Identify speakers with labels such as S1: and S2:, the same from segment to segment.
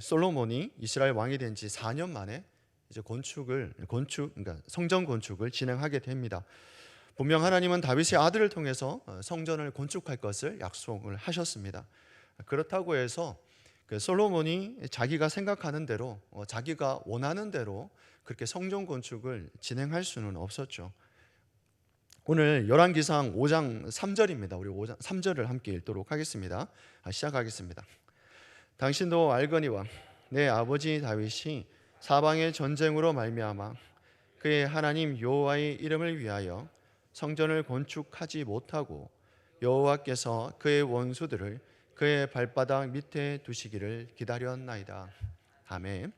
S1: 솔로몬이 이스라엘 왕이 된 지 4년 만에 이제 그러니까 성전 건축을 진행하게 됩니다. 분명 하나님은 다윗의 아들을 통해서 성전을 건축할 것을 약속을 하셨습니다. 그렇다고 해서 그 솔로몬이 자기가 생각하는 대로, 자기가 원하는 대로 그렇게 성전 건축을 진행할 수는 없었죠. 오늘 열왕기상 5장 3절입니다. 우리 5장 3절을 함께 읽도록 하겠습니다. 시작하겠습니다. 당신도 알거니와 내 아버지 다윗이 사방의 전쟁으로 말미암아 그의 하나님 여호와의 이름을 위하여 성전을 건축하지 못하고 여호와께서 그의 원수들을 그의 발바닥 밑에 두시기를 기다렸나이다. 아멘.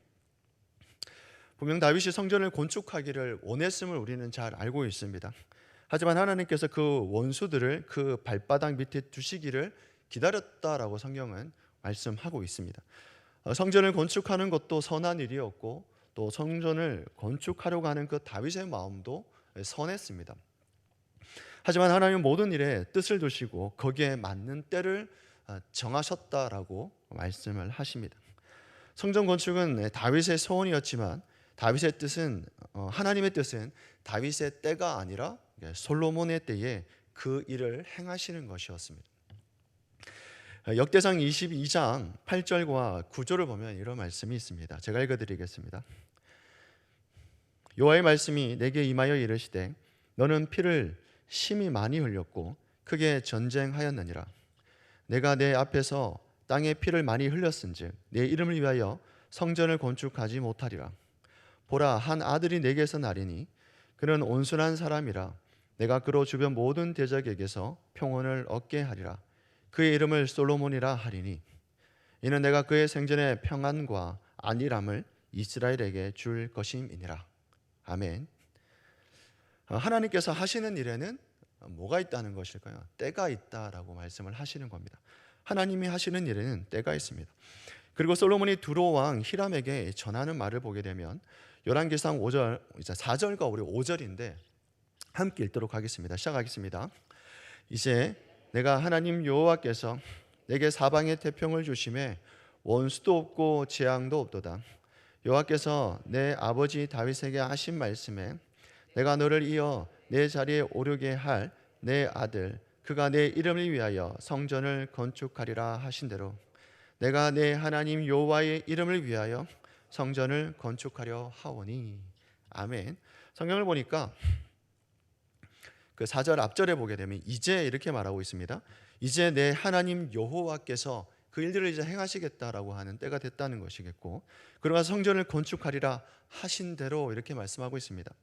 S1: 분명 다윗이 성전을 건축하기를 원했음을 우리는 잘 알고 있습니다. 하지만 하나님께서 그 원수들을 그 발바닥 밑에 두시기를 기다렸다라고 성경은 말씀하고 있습니다. 성전을 건축하는 것도 선한 일이었고 또 성전을 건축하려고 하는 그 다윗의 마음도 선했습니다. 하지만 하나님은 모든 일에 뜻을 두시고 거기에 맞는 때를 정하셨다라고 말씀을 하십니다. 성전 건축은 다윗의 소원이었지만 하나님의 뜻은 다윗의 때가 아니라 솔로몬의 때에 그 일을 행하시는 것이었습니다. 역대상 22장 8절과 9절을 보면 이런 말씀이 있습니다. 제가 읽어드리겠습니다. 여호와의 말씀이 내게 임하여 이르시되 너는 피를 심히 많이 흘렸고 크게 전쟁하였느니라. 내가 내 앞에서 땅에 피를 많이 흘렸은즉 내 이름을 위하여 성전을 건축하지 못하리라. 보라, 한 아들이 내게서 나리니 그는 온순한 사람이라. 내가 그로 주변 모든 대적에게서 평온을 얻게 하리라. 그의 이름을 솔로몬이라 하리니 이는 내가 그의 생전에 평안과 안일함을 이스라엘에게 줄 것임이니라. 아멘. 하나님께서 하시는 일에는 뭐가 있다는 것일까요? 때가 있다라고 말씀을 하시는 겁니다. 하나님이 하시는 일에는 때가 있습니다. 그리고 솔로몬이 두로 왕 히람에게 전하는 말을 보게 되면 열왕기상 5절, 4절과 우리 5절인데 함께 읽도록 하겠습니다. 시작하겠습니다. 이제 내가 하나님 여호와께서 내게 사방에 태평을 주심에 원수도 없고 재앙도 없도다. 여호와께서 내 아버지 다윗에게 하신 말씀에 내가 너를 이어 내 자리에 오르게 할 내 아들 그가 내 이름을 위하여 성전을 건축하리라 하신 대로 내가 내 하나님 여호와의 이름을 위하여 성전을 건축하려 하오니. 아멘. 성경을 보니까 그 4절 앞절에 보게 되면 이제 이렇게 말하고 있습니다. 이제 내 하나님 여호와께서 그 일들을 이제 행하시겠다라고 하는 때가 됐다는 것이겠고, 그러나 성전을 건축하리라 하신 대로 이렇게 말씀하고 있습니다.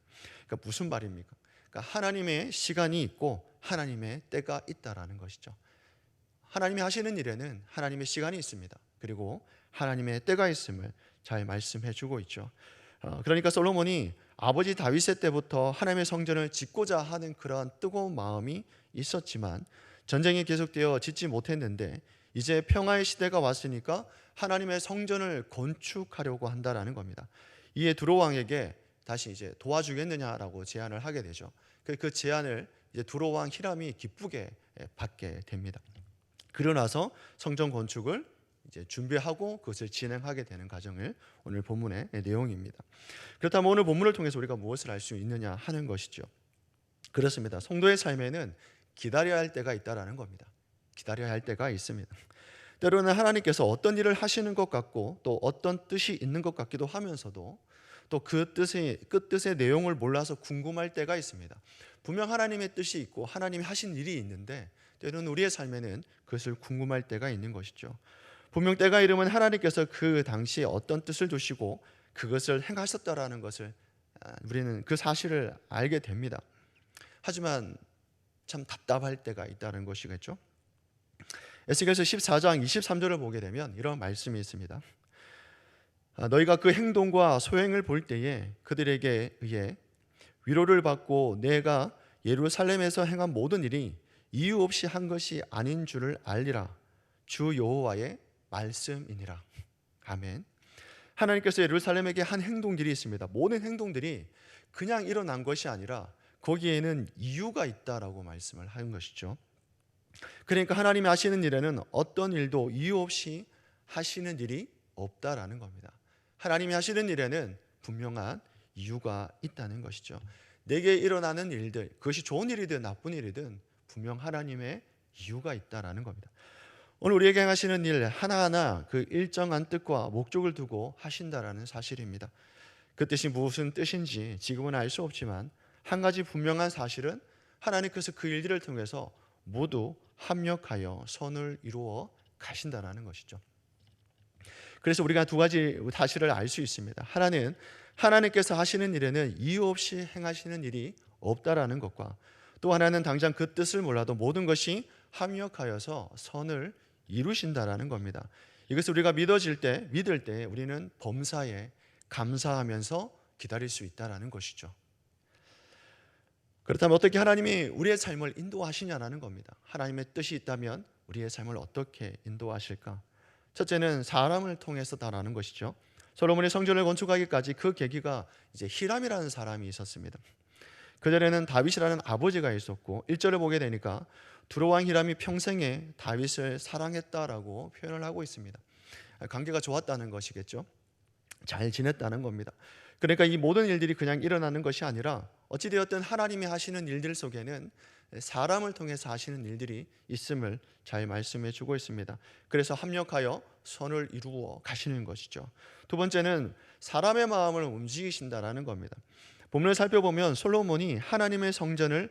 S1: 그러니까 무슨 말입니까? 그러니까 하나님의 시간이 있고 하나님의 때가 있다라는 것이죠. 하나님이 하시는 일에는 하나님의 시간이 있습니다. 그리고 하나님의 때가 있음을 잘 말씀해 주고 있죠. 그러니까 솔로몬이 아버지 다윗의 때부터 하나님의 성전을 짓고자 하는 그러한 뜨거운 마음이 있었지만 전쟁이 계속되어 짓지 못했는데 이제 평화의 시대가 왔으니까 하나님의 성전을 건축하려고 한다라는 겁니다. 이에 두로 왕에게 다시 이제 도와주겠느냐라고 제안을 하게 되죠. 그 제안을 이제 두로 왕 히람이 기쁘게 받게 됩니다. 그러고 나서 성전 건축을 이제 준비하고 그것을 진행하게 되는 과정을 오늘 본문의 내용입니다. 그렇다면 오늘 본문을 통해서 우리가 무엇을 알 수 있느냐 하는 것이죠. 그렇습니다. 성도의 삶에는 기다려야 할 때가 있다라는 겁니다. 기다려야 할 때가 있습니다. 때로는 하나님께서 어떤 일을 하시는 것 같고 또 어떤 뜻이 있는 것 같기도 하면서도 또 그 뜻의 내용을 몰라서 궁금할 때가 있습니다. 분명 하나님의 뜻이 있고 하나님이 하신 일이 있는데 때로는 우리의 삶에는 그것을 궁금할 때가 있는 것이죠. 분명 때가 이르면 하나님께서 그 당시에 어떤 뜻을 두시고 그것을 행하셨다라는 것을 우리는 그 사실을 알게 됩니다. 하지만 참 답답할 때가 있다는 것이겠죠. 에스겔서 14장 23절을 보게 되면 이런 말씀이 있습니다. 너희가 그 행동과 소행을 볼 때에 그들에게 의해 위로를 받고 내가 예루살렘에서 행한 모든 일이 이유 없이 한 것이 아닌 줄을 알리라. 주 여호와의 말씀이니라. 아멘. 하나님께서 예루살렘에게 한 행동들이 있습니다. 모든 행동들이 그냥 일어난 것이 아니라 거기에는 이유가 있다라고 말씀을 하는 것이죠. 그러니까 하나님이 하시는 일에는 어떤 일도 이유 없이 하시는 일이 없다라는 겁니다. 하나님이 하시는 일에는 분명한 이유가 있다는 것이죠. 내게 일어나는 일들, 그것이 좋은 일이든 나쁜 일이든 분명 하나님의 이유가 있다라는 겁니다. 오늘 우리에게 행하시는 일 하나하나 그 일정한 뜻과 목적을 두고 하신다라는 사실입니다. 그 뜻이 무슨 뜻인지 지금은 알 수 없지만 한 가지 분명한 사실은 하나님께서 그 일들을 통해서 모두 합력하여 선을 이루어 가신다라는 것이죠. 그래서 우리가 두 가지 사실을 알 수 있습니다. 하나는 하나님께서 하시는 일에는 이유 없이 행하시는 일이 없다라는 것과, 또 하나는 당장 그 뜻을 몰라도 모든 것이 합력하여서 선을 이루신다라는 겁니다. 이것을 우리가 믿을 때 우리는 범사에 감사하면서 기다릴 수 있다라는 것이죠. 그렇다면 어떻게 하나님이 우리의 삶을 인도하시냐라는 겁니다. 하나님의 뜻이 있다면 우리의 삶을 어떻게 인도하실까? 첫째는 사람을 통해서다라는 것이죠. 솔로몬이 성전을 건축하기까지 그 계기가 이제 히람이라는 사람이 있었습니다. 그전에는 다윗이라는 아버지가 있었고 1절을 보게 되니까 두로왕 히람이 평생에 다윗을 사랑했다라고 표현을 하고 있습니다. 관계가 좋았다는 것이겠죠. 잘 지냈다는 겁니다. 그러니까 이 모든 일들이 그냥 일어나는 것이 아니라 어찌되었든 하나님이 하시는 일들 속에는 사람을 통해서 하시는 일들이 있음을 잘 말씀해 주고 있습니다. 그래서 합력하여 선을 이루어 가시는 것이죠. 두 번째는 사람의 마음을 움직이신다라는 겁니다. 본문을 살펴보면 솔로몬이 하나님의 성전을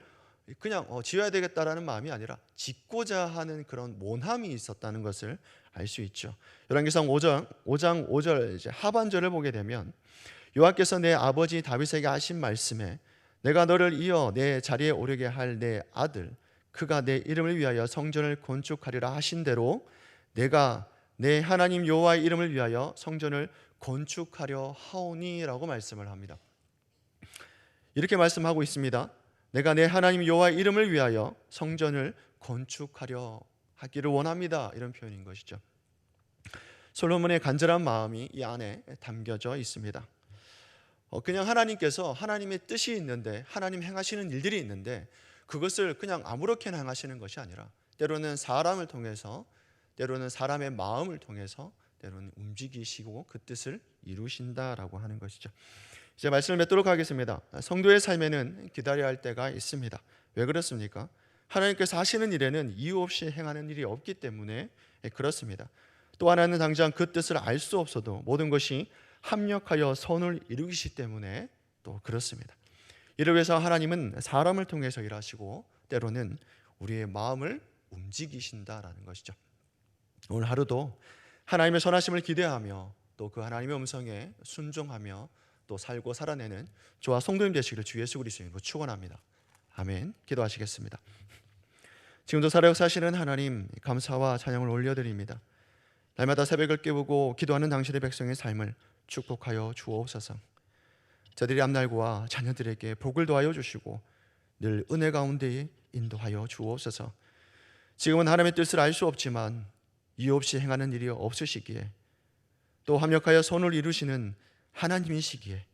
S1: 그냥 지어야 되겠다라는 마음이 아니라 짓고자 하는 그런 모함이 있었다는 것을 알 수 있죠. 열왕기상 5장 5절 이제 하반절을 보게 되면 여호와께서 내 아버지 다윗에게 하신 말씀에 내가 너를 이어 내 자리에 오르게 할 내 아들 그가 내 이름을 위하여 성전을 건축하리라 하신 대로 내가 내 하나님 여호와의 이름을 위하여 성전을 건축하려 하오니라고 말씀을 합니다. 이렇게 말씀하고 있습니다. 내가 내 하나님 여호와의 이름을 위하여 성전을 건축하려 하기를 원합니다. 이런 표현인 것이죠. 솔로몬의 간절한 마음이 이 안에 담겨져 있습니다. 그냥 하나님께서 하나님의 뜻이 있는데 하나님 행하시는 일들이 있는데 그것을 그냥 아무렇게나 행하시는 것이 아니라 때로는 사람을 통해서, 때로는 사람의 마음을 통해서, 때로는 움직이시고 그 뜻을 이루신다라고 하는 것이죠. 이제 말씀을 맺도록 하겠습니다. 성도의 삶에는 기다려야 할 때가 있습니다. 왜 그렇습니까? 하나님께서 하시는 일에는 이유 없이 행하는 일이 없기 때문에 그렇습니다. 또 하나는 당장 그 뜻을 알 수 없어도 모든 것이 합력하여 선을 이루시기 때문에 또 그렇습니다. 이를 위해서 하나님은 사람을 통해서 일하시고 때로는 우리의 마음을 움직이신다라는 것이죠. 오늘 하루도 하나님의 선하심을 기대하며 또 그 하나님의 음성에 순종하며 또 살고 살아내는 저와 성도님 되시기를 주 예수 그리스도로 축원합니다. 아멘. 기도하시겠습니다. 지금도 살아역사하시는 하나님 감사와 찬양을 올려드립니다. 날마다 새벽을 깨우고 기도하는 당신의 백성의 삶을 축복하여 주옵소서. 저들이 앞날과 자녀들에게 복을 더하여 주시고 늘 은혜 가운데 인도하여 주옵소서. 지금은 하나님의 뜻을 알 수 없지만 이유 없이 행하는 일이 없으시기에 또 합력하여 선을 이루시는 하나님이시기에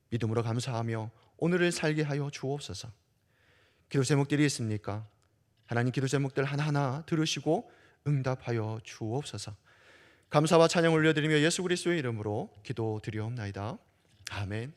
S1: 믿음으로 감사하며 오늘을 살게 하여 주옵소서. 기도 제목들이 있습니까? 하나님 기도 제목들 하나하나 들으시고 응답하여 주옵소서. 감사와 찬양 올려드리며 예수 그리스도의 이름으로 기도드리옵나이다. 아멘.